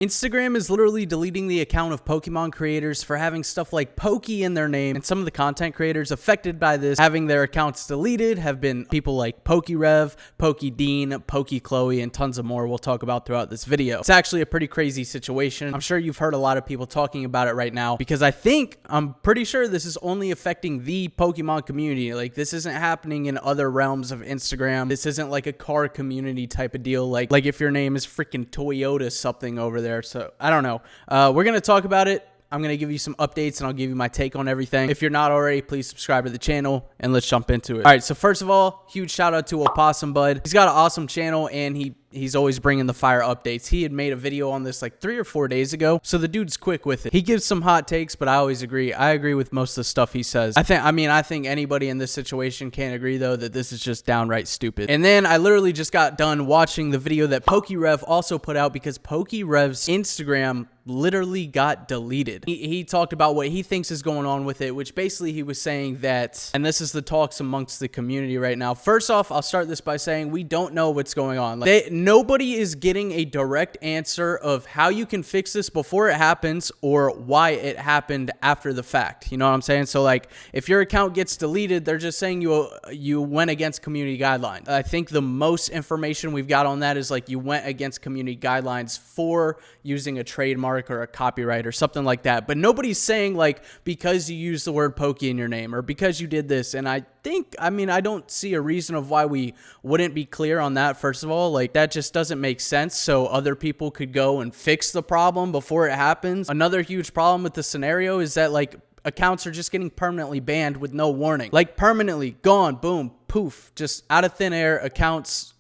Instagram is literally deleting the account of Pokemon creators for having stuff like Poke in their name, and some of the content creators affected by this having their accounts deleted have been people like PokeRev, PokeDean, PokeChloe, and tons of more we'll talk about throughout this video. It's actually a pretty crazy situation. I'm sure you've heard a lot of people talking about it right now because I'm pretty sure this is only affecting the Pokemon community. Like, this isn't happening in other realms of Instagram. This isn't like a car community type of deal. Like if your name is freaking Toyota something over there. So I don't know. We're going to talk about it. I'm going to give you some updates and I'll give you my take on everything. If you're not already, please subscribe to the channel and let's jump into it. All right. So first of all, huge shout out to Opossum Bud. He's got an awesome channel and he's always bringing the fire updates. He had made a video on this like 3 or 4 days ago. So the dude's quick with it. He gives some hot takes, but I always agree. I agree with most of the stuff he says. I think anybody in this situation can't agree though that this is just downright stupid. And then I literally just got done watching the video that PokeRev also put out because PokeRev's Instagram literally got deleted. He talked about what he thinks is going on with it, which basically he was saying that, and this is the talks amongst the community right now. First off, I'll start this by saying we don't know what's going on. Nobody is getting a direct answer of how you can fix this before it happens or why it happened after the fact. You know what I'm saying? So like if your account gets deleted, they're just saying you went against community guidelines. I think the most information we've got on that is like you went against community guidelines for using a trademark or a copyright or something like that. But nobody's saying like because you use the word Poke in your name or because you did this. And I don't see a reason of why we wouldn't be clear on that. First of all, like that just doesn't make sense. So other people could go and fix the problem before it happens. Another huge problem with the scenario is that like accounts are just getting permanently banned with no warning. Like permanently gone, boom, poof, just out of thin air. Accounts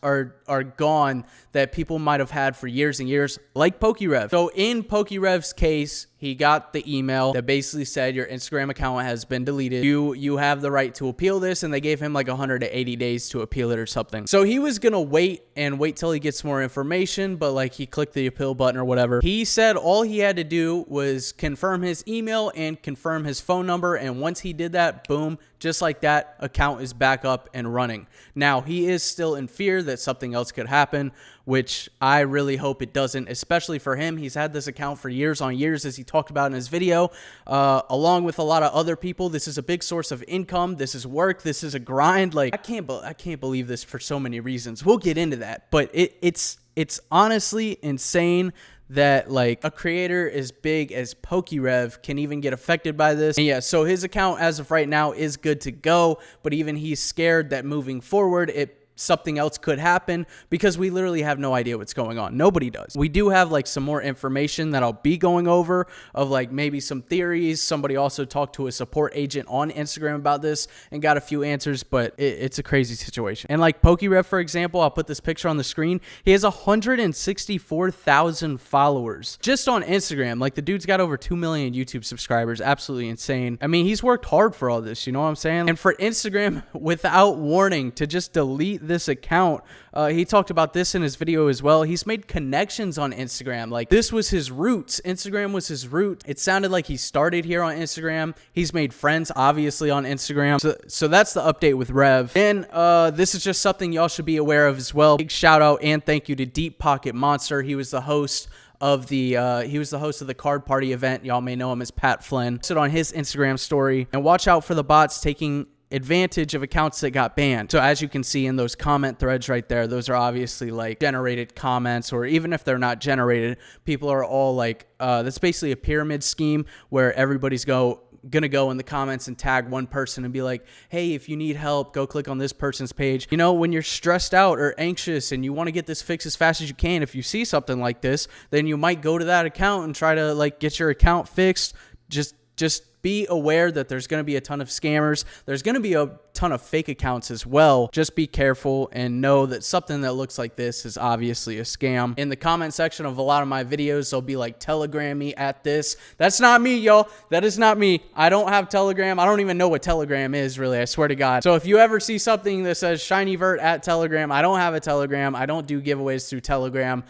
are gone that people might have had for years and years, like PokeRev. So in PokeRev's case, he got the email that basically said your Instagram account has been deleted. You have the right to appeal this, and they gave him like 180 days to appeal it or something. So he was gonna wait till he gets more information, but like he clicked the appeal button or whatever. He said all he had to do was confirm his email and confirm his phone number, and once he did that, boom, just like that, account is back up and running. Now, he is still in fear that something else could happen, which I really hope it doesn't, especially for him. He's had this account for years on years, as he talked about in his video, along with a lot of other people. This is a big source of income. This is work. This is a grind. Like, I can't believe this for so many reasons. We'll get into that, but it's honestly insane that like a creator as big as PokeRev can even get affected by this. And yeah, so his account as of right now is good to go, but even he's scared that moving forward, something else could happen because we literally have no idea what's going on. Nobody does. We do have like some more information that I'll be going over of like maybe some theories. Somebody also talked to a support agent on Instagram about this and got a few answers, but it's a crazy situation. And like PokeRev, for example, I'll put this picture on the screen. He has 164,000 followers just on Instagram. Like the dude's got over 2 million YouTube subscribers. Absolutely insane. I mean, he's worked hard for all this, you know what I'm saying? And for Instagram, without warning, to just delete this account, he talked about this in his video as well. He's made connections on Instagram. Like this was his roots. Instagram was his root. It sounded like he started here on Instagram. He's made friends obviously on Instagram. So that's the update with Rev. And this is just something y'all should be aware of as well. Big shout out and thank you to Deep Pocket Monster. He was the host of the card party event. Y'all may know him as Pat Flynn. Sit on his Instagram story and watch out for the bots taking advantage of accounts that got banned. So as you can see in those comment threads right there, those are obviously like generated comments, or even if they're not generated, people are all like, that's basically a pyramid scheme where everybody's gonna go in the comments and tag one person and be like, hey, if you need help, go click on this person's page. You know, when you're stressed out or anxious and you want to get this fixed as fast as you can, if you see something like this, then you might go to that account and try to like get your account fixed. Just be aware that there's going to be a ton of scammers. There's going to be a ton of fake accounts as well. Just be careful and know that something that looks like this is obviously a scam. In the comment section of a lot of my videos, they'll be like, Telegram me at this. That's not me, y'all. That is not me. I don't have Telegram. I don't even know what Telegram is, really. I swear to God. So if you ever see something that says ShinyVert at Telegram, I don't have a Telegram. I don't do giveaways through Telegram.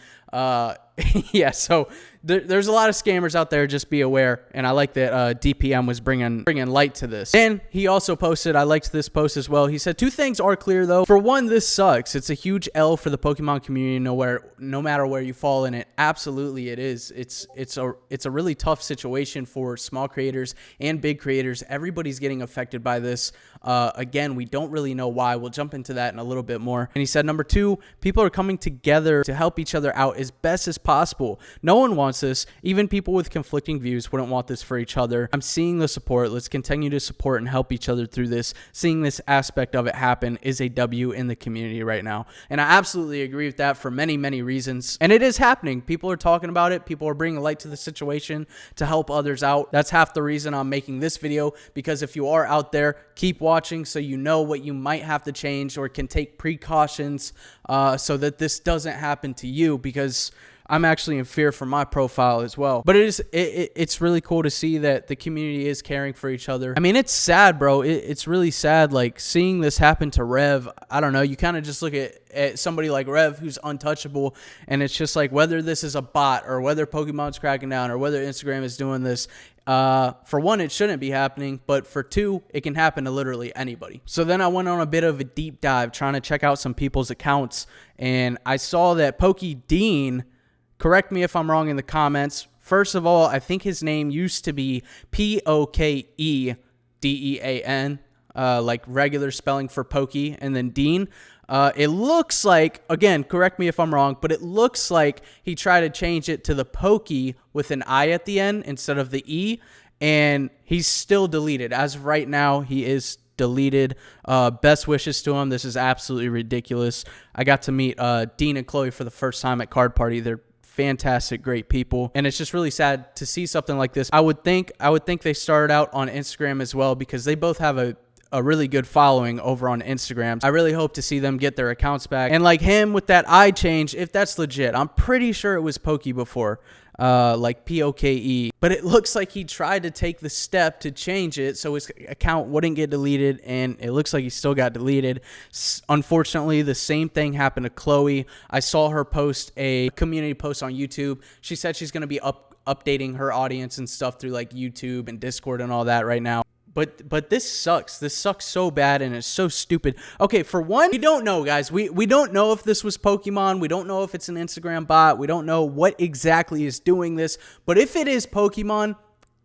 Yeah, so there's a lot of scammers out there. Just be aware. And I like that DPM was bringing light to this. And he also posted, I liked this post as well. He said, 2 things are clear though. For one, this sucks. It's a huge L for the Pokemon community. No matter where you fall in it. Absolutely, it is. It's a really tough situation for small creators and big creators. Everybody's getting affected by this. Again, we don't really know why. We'll jump into that in a little bit more. And he said, number 2, people are coming together to help each other out as best as possible. No one wants this. Even people with conflicting views wouldn't want this for each other. I'm seeing the support. Let's continue to support and help each other through this. Seeing this aspect of it happen is a W in the community right now. And I absolutely agree with that for many, many reasons. And it is happening. People are talking about it. People are bringing light to the situation to help others out. That's half the reason I'm making this video, because if you are out there, keep watching so you know what you might have to change or can take precautions so that this doesn't happen to you, because I'm actually in fear for my profile as well. But it's really cool to see that the community is caring for each other. I mean, it's sad, bro. It's really sad, like, seeing this happen to Rev. I don't know. You kind of just look at somebody like Rev, who's untouchable, and it's just like, whether this is a bot or whether Pokemon's cracking down or whether Instagram is doing this, for one, it shouldn't be happening, but for 2, it can happen to literally anybody. So then I went on a bit of a deep dive trying to check out some people's accounts, and I saw that Dean, correct me if I'm wrong in the comments. First of all, I think his name used to be Pokedean, like regular spelling for Pokey, and then Dean. It looks like, again, correct me if I'm wrong, but it looks like he tried to change it to the Pokey with an I at the end instead of the E, and he's still deleted. As of right now, he is deleted. Best wishes to him. This is absolutely ridiculous. I got to meet Dean and Chloe for the first time at Card Party. They're fantastic, great people, and it's just really sad to see something like this. I would think they started out on Instagram as well, because they both have a really good following over on Instagram. I really hope to see them get their accounts back. And like him with that eye change, if that's legit, I'm pretty sure it was Pokey before, like Poke, but it looks like he tried to take the step to change it so his account wouldn't get deleted, and it looks like he still got deleted. Unfortunately, the same thing happened to Chloe. I saw her post a community post on YouTube. She said she's going to be updating her audience and stuff through like YouTube and Discord and all that right now. But this sucks. This sucks so bad, and it's so stupid. Okay, for one, we don't know, guys. We don't know if this was Pokemon. We don't know if it's an Instagram bot. We don't know what exactly is doing this. But if it is Pokemon,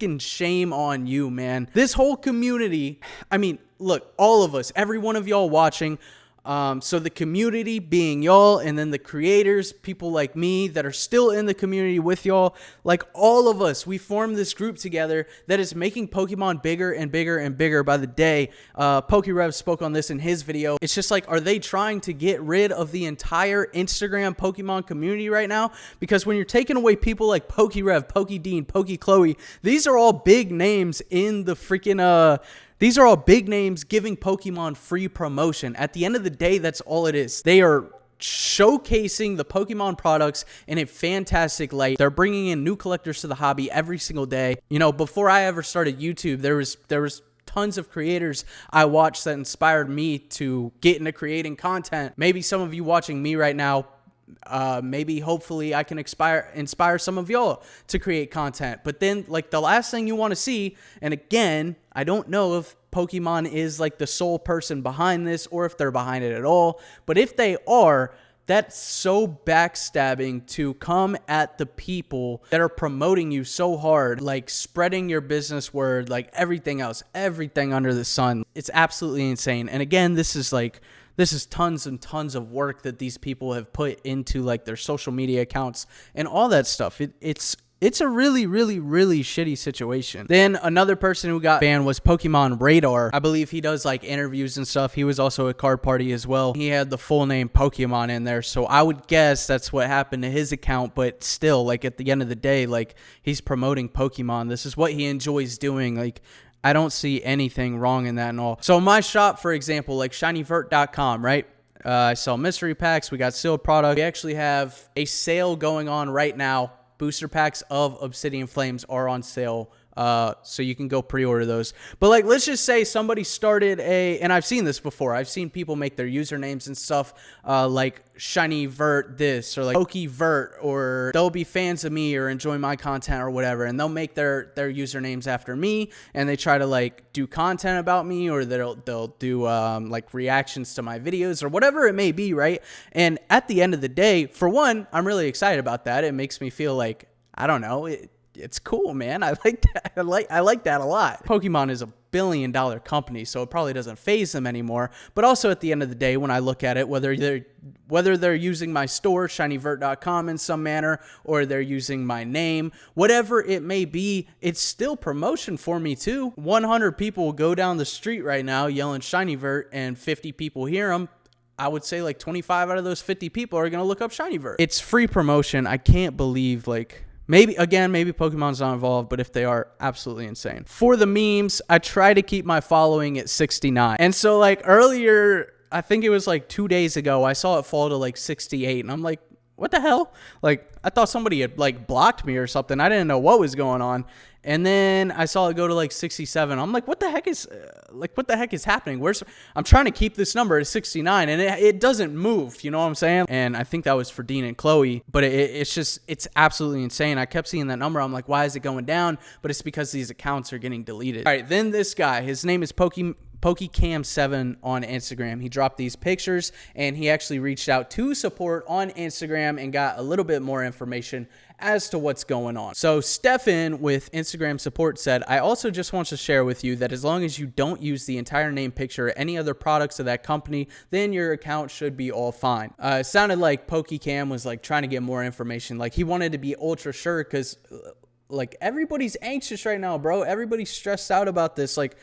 fucking shame on you, man. This whole community, I mean, look, all of us, every one of y'all watching, so the community being y'all, and then the creators, people like me that are still in the community with y'all, like all of us, we formed this group together that is making Pokemon bigger and bigger and bigger by the day. PokeRev spoke on this in his video. It's just like, are they trying to get rid of the entire Instagram Pokemon community right now? Because when you're taking away people like PokeRev, Pokedean, PokeChloe, these are all big names in the freaking these are all big names giving Pokemon free promotion. At the end of the day, that's all it is. They are showcasing the Pokemon products in a fantastic light. They're bringing in new collectors to the hobby every single day. You know, before I ever started YouTube, there was tons of creators I watched that inspired me to get into creating content. Maybe some of you watching me right now, maybe hopefully I can inspire some of y'all to create content. But then, like, the last thing you want to see, and again, I don't know if Pokemon is like the sole person behind this or if they're behind it at all, but if they are, that's so backstabbing to come at the people that are promoting you so hard, like spreading your business word, like everything else, everything under the sun. It's absolutely insane. And again, this is tons and tons of work that these people have put into like their social media accounts and all that stuff. It's a really, really, really shitty situation. Then another person who got banned was Pokemon Radar. I believe he does like interviews and stuff. He was also at Card Party as well. He had the full name Pokemon in there. So I would guess that's what happened to his account. But still, like at the end of the day, like he's promoting Pokemon. This is what he enjoys doing. Like, I don't see anything wrong in that and all. So my shop, for example, like shinyvert.com, right? I sell mystery packs. We got sealed product. We actually have a sale going on right now. Booster packs of Obsidian Flames are on sale So you can go pre-order those. But like, let's just say somebody started and I've seen this before. I've seen people make their usernames and stuff, like Shiny Vert this, or like PokeVert, or they'll be fans of me or enjoy my content or whatever, and they'll make their usernames after me, and they try to like do content about me, or they'll do like reactions to my videos or whatever it may be, right? And at the end of the day, for one, I'm really excited about that. It makes me feel like, I don't know, it's cool, man. I like that. I like that a lot. Pokemon is a billion-dollar company, so it probably doesn't faze them anymore. But also at the end of the day, when I look at it, whether they're using my store, shinyvert.com, in some manner, or they're using my name, whatever it may be, it's still promotion for me too. 100 people will go down the street right now yelling Shinyvert, and 50 people hear them. I would say like 25 out of those 50 people are going to look up Shinyvert. It's free promotion. I can't believe, like, maybe Pokemon's not involved, but if they are, absolutely insane. For the memes, I try to keep my following at 69. And so like earlier, I think it was like 2 days ago, I saw it fall to like 68. And I'm like, what the hell? Like, I thought somebody had like blocked me or something. I didn't know what was going on. And then I saw it go to like 67. I'm like, what the heck is happening? I'm trying to keep this number at 69, and it doesn't move. You know what I'm saying? And I think that was for Dean and Chloe, but it's absolutely insane. I kept seeing that number. I'm like, why is it going down? But it's because these accounts are getting deleted. All right, then this guy, his name is PokeCam7 on Instagram. He dropped these pictures, and he actually reached out to support on Instagram and got a little bit more information as to what's going on. So Stefan with Instagram support said, I also just want to share with you that as long as you don't use the entire name, picture, or any other products of that company, then your account should be all fine. It sounded like PokeCam was like trying to get more information. Like he wanted to be ultra sure, because like everybody's anxious right now, bro. Everybody's stressed out about this. Like,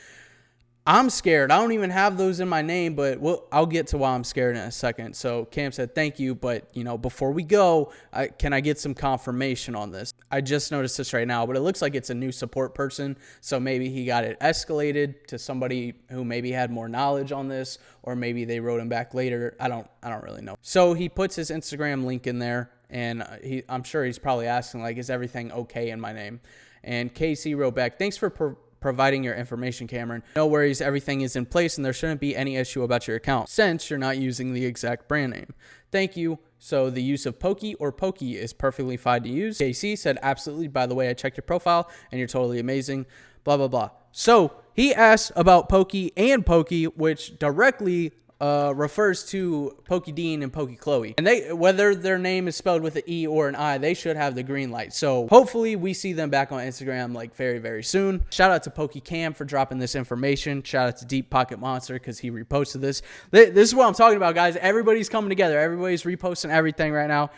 I'm scared. I don't even have those in my name, but I'll get to why I'm scared in a second. So Cam said, thank you. But, you know, before we go, can I get some confirmation on this? I just noticed this right now, but it looks like it's a new support person. So maybe he got it escalated to somebody who maybe had more knowledge on this, or maybe they wrote him back later. I don't really know. So he puts his Instagram link in there, and I'm sure he's probably asking, like, is everything okay in my name? And Casey wrote back, thanks for providing your information, Cameron. No worries, everything is in place and there shouldn't be any issue about your account since you're not using the exact brand name. Thank you. So the use of Poke or Pokey is perfectly fine to use. KC said, absolutely. By the way, I checked your profile and you're totally amazing. Blah, blah, blah. So he asked about Pokey and Pokey, which directly refers to Pokedean and Pokechloe. And they, whether their name is spelled with an E or an I, they should have the green light. So hopefully we see them back on Instagram like very, very soon. Shout out to PokeCam for dropping this information. Shout out to Deep Pocket Monster because he reposted this. This is what I'm talking about, guys. Everybody's coming together. Everybody's reposting everything right now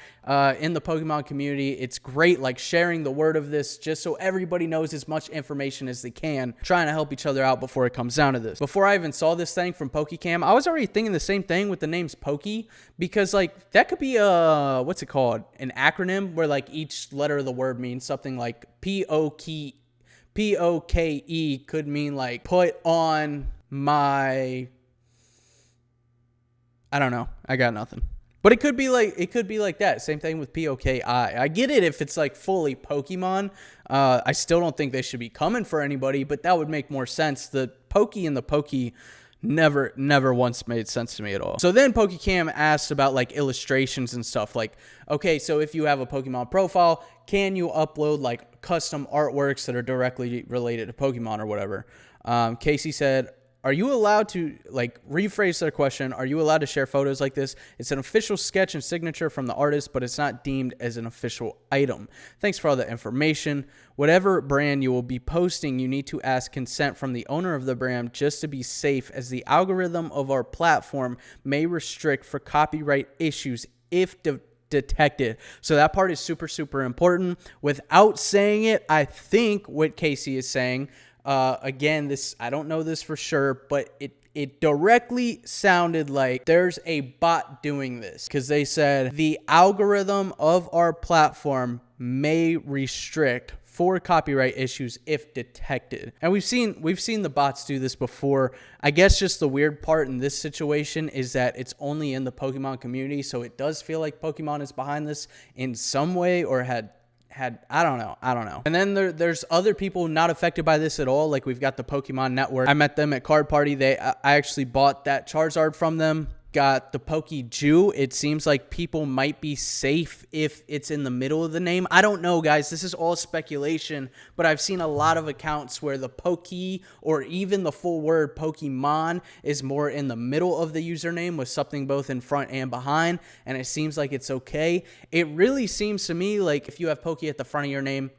in the Pokemon community. It's great, like sharing the word of this just so everybody knows as much information as they can, trying to help each other out before it comes down to this. Before I even saw this thing from PokeCam, I was already thinking the same thing with the names Pokey, because like that could be what's it called, an acronym where like each letter of the word means something. Like Poke could mean like put on my, I don't know, I got nothing. But it could be like that. Same thing with POKI. I get it if it's like fully Pokemon. I still don't think they should be coming for anybody, but that would make more sense. The Pokey and the Pokey never once made sense to me at all. So then PokeCam asked about like illustrations and stuff. Like, okay, so if you have a Pokemon profile, can you upload like custom artworks that are directly related to Pokemon or whatever? Casey said, are you allowed to, like, rephrase their question, are you allowed to share photos like this? It's an official sketch and signature from the artist, but it's not deemed as an official item. Thanks for all the information. Whatever brand you will be posting, you need to ask consent from the owner of the brand just to be safe, as the algorithm of our platform may restrict for copyright issues if detected. So that part is super, super important. Without saying it, I think what Casey is saying, again, this, I don't know this for sure, but it directly sounded like there's a bot doing this, because they said the algorithm of our platform may restrict for copyright issues if detected. And we've seen the bots do this before. I guess just the weird part in this situation is that it's only in the Pokemon community, so it does feel like Pokemon is behind this in some way, or I don't know. And then there's other people not affected by this at all. Like we've got the Pokemon Network. I met them at Card Party. I actually bought that Charizard from them. Got the Pokeju. It seems like people might be safe if it's in the middle of the name. I don't know, guys. This is all speculation, but I've seen a lot of accounts where the Poke or even the full word Pokemon is more in the middle of the username with something both in front and behind, and it seems like it's okay. It really seems to me like if you have Poke at the front of your name,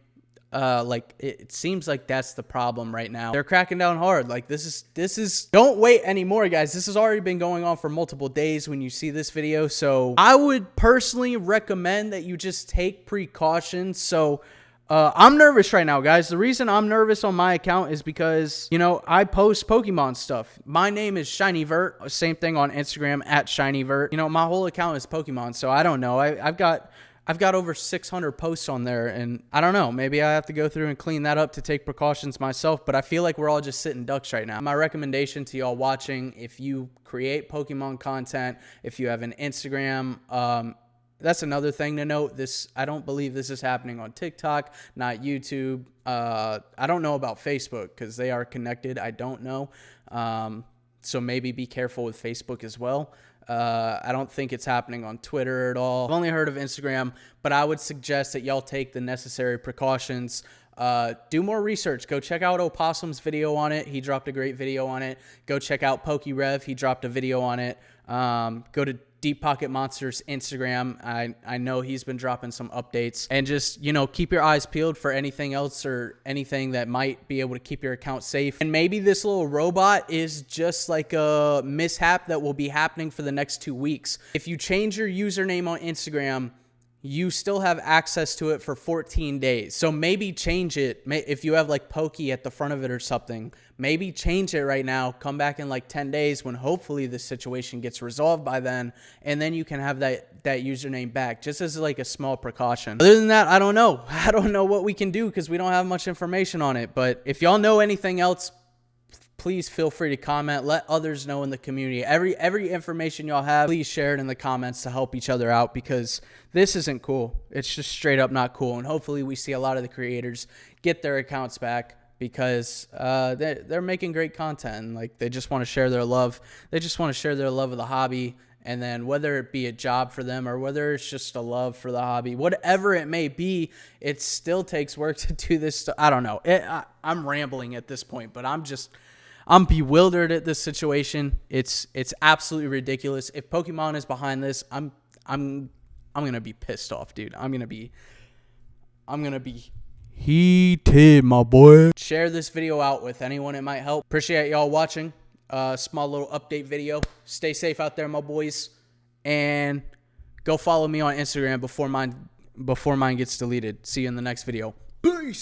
like it seems like that's the problem right now. They're cracking down hard. Like this is don't wait anymore, guys. This has already been going on for multiple days when you see this video. So I would personally recommend that you just take precautions. So I'm nervous right now, guys. The reason I'm nervous on my account is because, you know, I post Pokemon stuff. My name is ShinyVert. Same thing on Instagram at ShinyVert. You know, my whole account is Pokemon. So I don't know. I've got over 600 posts on there, and I don't know, maybe I have to go through and clean that up to take precautions myself, but I feel like we're all just sitting ducks right now. My recommendation to y'all watching, if you create Pokemon content, if you have an Instagram, that's another thing to note. I don't believe this is happening on TikTok, not YouTube. I don't know about Facebook because they are connected. I don't know. So maybe be careful with Facebook as well. I don't think it's happening on Twitter at all. I've only heard of Instagram, but I would suggest that y'all take the necessary precautions. Do more research. Go check out Opossum's video on it. He dropped a great video on it. Go check out PokeRev. He dropped a video on it. Go to Deep Pocket Monster's Instagram. I know he's been dropping some updates, and just, you know, keep your eyes peeled for anything else or anything that might be able to keep your account safe. And maybe this little robot is just like a mishap that will be happening for the next 2 weeks. If you change your username on Instagram, you still have access to it for 14 days. So maybe change it. If you have like Pokey at the front of it or something, maybe change it right now. Come back in like 10 days when hopefully the situation gets resolved by then. And then you can have that username back, just as like a small precaution. Other than that, I don't know. I don't know what we can do because we don't have much information on it. But if y'all know anything else, please feel free to comment. Let others know in the community. Every information y'all have, please share it in the comments to help each other out, because this isn't cool. It's just straight up not cool. And hopefully we see a lot of the creators get their accounts back, because they're making great content. And like, they just want to share their love. They just want to share their love of the hobby. And then whether it be a job for them or whether it's just a love for the hobby, whatever it may be, it still takes work to do this stuff. I don't know. I'm rambling at this point, but I'm bewildered at this situation. It's absolutely ridiculous. If Pokemon is behind this, I'm gonna be pissed off, dude. I'm gonna be heated, my boy. Share this video out with anyone it might help. Appreciate y'all watching. Small little update video. Stay safe out there, my boys, and go follow me on Instagram before mine gets deleted. See you in the next video. Peace.